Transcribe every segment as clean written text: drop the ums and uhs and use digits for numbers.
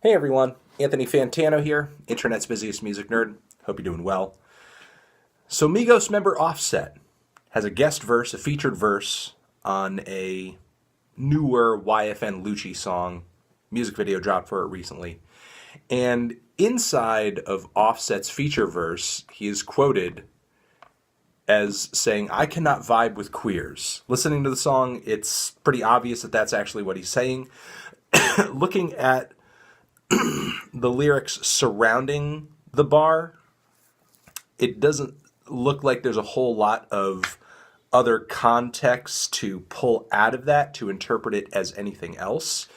Hey everyone, Anthony Fantano here, internet's busiest music nerd. Hope you're doing well. So Migos member Offset has a guest verse, a featured verse on a newer YFN Lucci song. Music video dropped for it recently. And inside of Offset's feature verse, he is quoted as saying, "I cannot vibe with queers." Listening to the song, it's pretty obvious that that's actually what he's saying. Looking at the lyrics surrounding the bar, it doesn't look like there's a whole lot of other context to pull out of that to interpret it as anything else.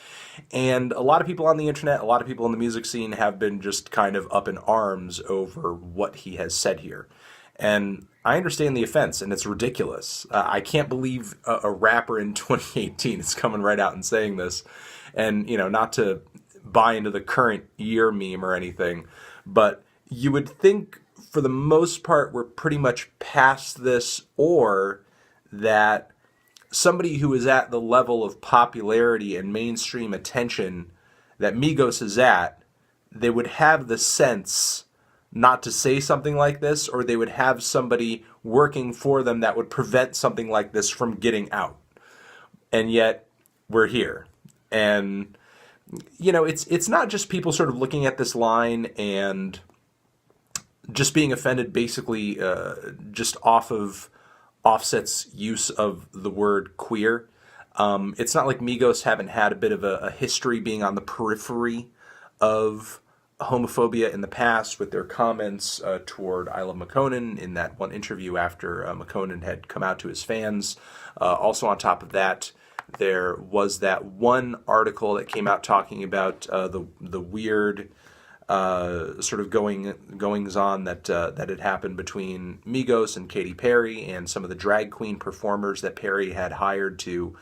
And a lot of people on the internet, a lot of people in the music scene have been just kind of up in arms over what he has said here. And I understand the offense, and it's ridiculous. I can't believe a rapper in 2018 is coming right out and saying this. And, not to buy into the current year meme or anything, but you would think for the most part we're pretty much past this, or that somebody who is at the level of popularity and mainstream attention that Migos is at, they would have the sense not to say something like this, or they would have somebody working for them that would prevent something like this from getting out. And yet we're here. And it's not just people sort of looking at this line and just being offended basically just off of Offset's use of the word queer. It's not like Migos haven't had a bit of a history being on the periphery of homophobia in the past with their comments toward I Love McConan in that one interview after McConan had come out to his fans. Also on top of that, there was that one article that came out talking about the weird sort of goings on that had happened between Migos and Katy Perry and some of the drag queen performers that Perry had hired to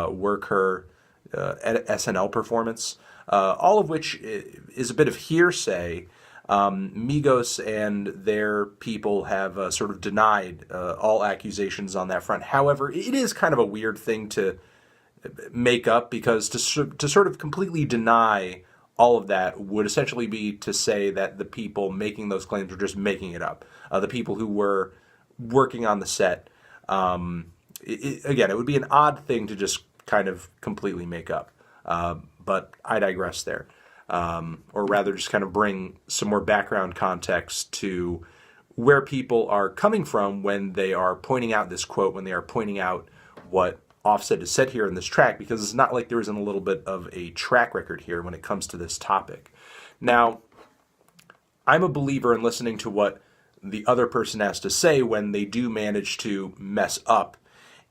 work her SNL performance. All of which is a bit of hearsay. Migos and their people have sort of denied all accusations on that front. However, it is kind of a weird thing to make up, because to sort of completely deny all of that would essentially be to say that the people making those claims were just making it up. The people who were working on the set. Again, it would be an odd thing to just kind of completely make up. But I digress there. Or rather just kind of bring some more background context to where people are coming from when they are pointing out this quote, when they are pointing out what Offset has said here in this track, because it's not like there isn't a little bit of a track record here when it comes to this topic. Now, I'm a believer in listening to what the other person has to say when they do manage to mess up.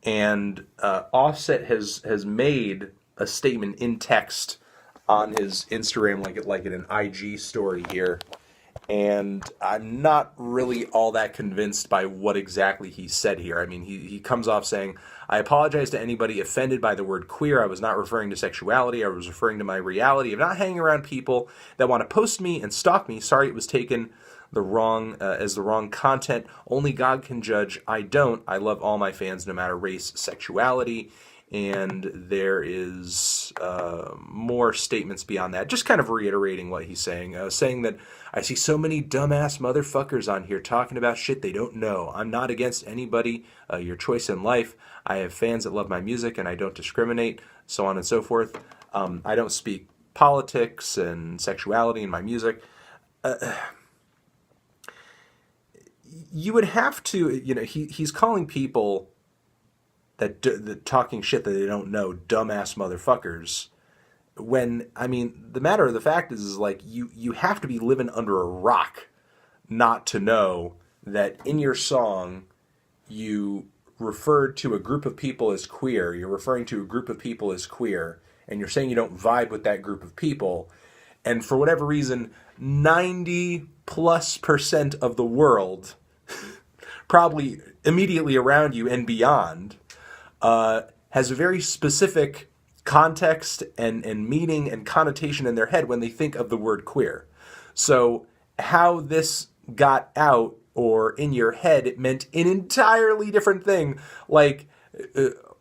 And Offset has made a statement in text on his Instagram, like in an IG story here, and I'm not really all that convinced by what exactly he said here. I mean, he comes off saying, "I apologize to anybody offended by the word queer. I was not referring to sexuality. I was referring to my reality of not hanging around people that want to post me and stalk me. Sorry it was taken as the wrong content. Only God can judge. I don't. I love all my fans no matter race, sexuality." And there is more statements beyond that, just kind of reiterating what he's saying, saying that I see so many dumbass motherfuckers on here talking about shit they don't know. I'm not against anybody, your choice in life. I have fans that love my music and I don't discriminate, so on and so forth. I don't speak politics and sexuality in my music. You would have to, he's calling people that talking shit that they don't know dumbass motherfuckers, when, I mean, the matter of the fact is like you have to be living under a rock not to know that in your song you referred to a group of people as queer, you're referring to a group of people as queer, and you're saying you don't vibe with that group of people, and for whatever reason 90+% of the world probably immediately around you and beyond has a very specific context and meaning and connotation in their head when they think of the word queer. So how this got out, or in your head it meant an entirely different thing, like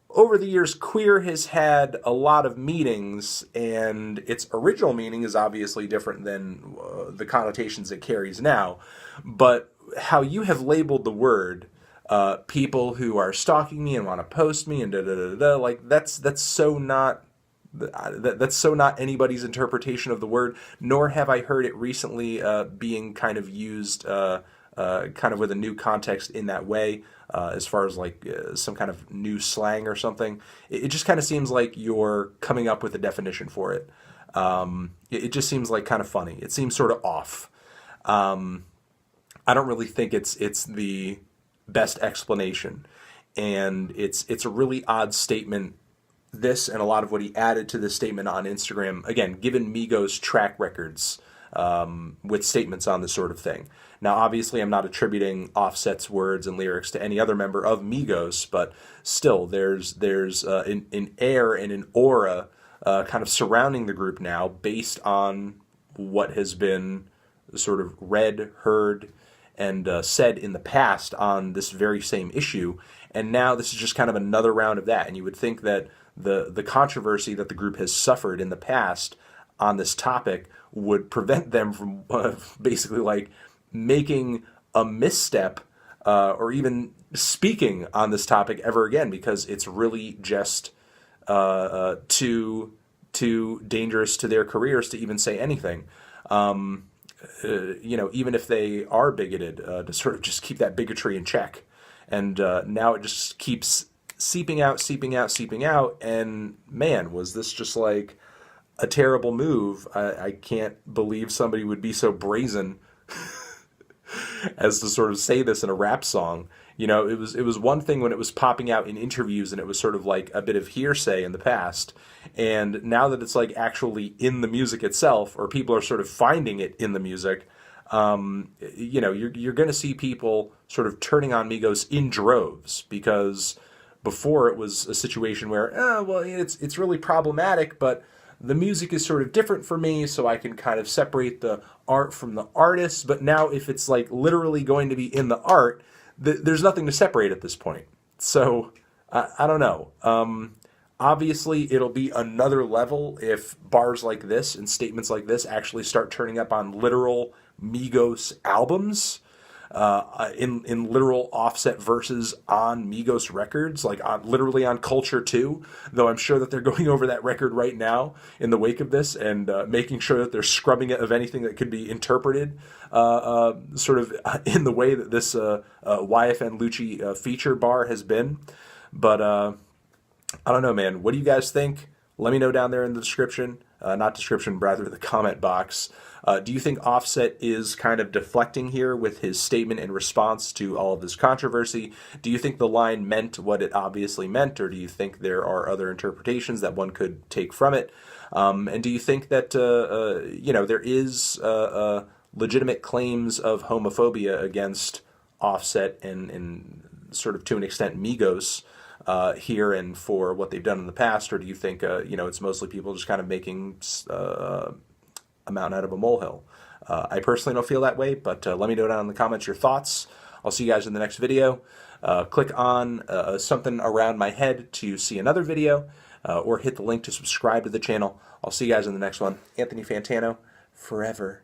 over the years, queer has had a lot of meanings, and its original meaning is obviously different than the connotations it carries now. But how you have labeled the word, people who are stalking me and want to post me and da da da da, like that's so not. That's so not anybody's interpretation of the word, nor have I heard it recently being kind of used kind of with a new context in that way, as far as like some kind of new slang or something. It just kind of seems like you're coming up with a definition for it. It just seems like kind of funny. It seems sort of off. I don't really think it's the best explanation, and it's a really odd statement. This and a lot of what he added to this statement on Instagram, again, given Migos track records with statements on this sort of thing. Now, obviously, I'm not attributing Offset's words and lyrics to any other member of Migos, but still, there's an air and an aura kind of surrounding the group now based on what has been sort of read, heard, and said in the past on this very same issue. And now this is just kind of another round of that. And you would think that the controversy that the group has suffered in the past on this topic would prevent them from basically like making a misstep or even speaking on this topic ever again, because it's really just too dangerous to their careers to even say anything. Even if they are bigoted, to sort of just keep that bigotry in check. And now it just keeps seeping out, and man, was this just like a terrible move. I can't believe somebody would be so brazen as to sort of say this in a rap song. You know, it was one thing when it was popping out in interviews and it was sort of like a bit of hearsay in the past, and now that it's like actually in the music itself, or people are sort of finding it in the music, you're going to see people sort of turning on Migos in droves, because before it was a situation where, it's really problematic, but the music is sort of different for me, so I can kind of separate the art from the artist. But now if it's like literally going to be in the art, there's nothing to separate at this point. So I don't know. Obviously, it'll be another level if bars like this and statements like this actually start turning up on literal Migos albums, in literal Offset verses on Migos records, like literally on Culture 2, though I'm sure that they're going over that record right now in the wake of this and making sure that they're scrubbing it of anything that could be interpreted sort of in the way that this YFN Lucci feature bar has been. But I don't know, man. What do you guys think? Let me know down there in the description. Not description, rather the comment box. Do you think Offset is kind of deflecting here with his statement in response to all of this controversy? Do you think the line meant what it obviously meant, or do you think there are other interpretations that one could take from it? And do you think that there is legitimate claims of homophobia against Offset and sort of to an extent Migos here and for what they've done in the past, or do you think it's mostly people just kind of making a mountain out of a molehill? I personally don't feel that way, but let me know down in the comments your thoughts. I'll see you guys in the next video. Click on something around my head to see another video, or hit the link to subscribe to the channel. I'll see you guys in the next one. Anthony Fantano, forever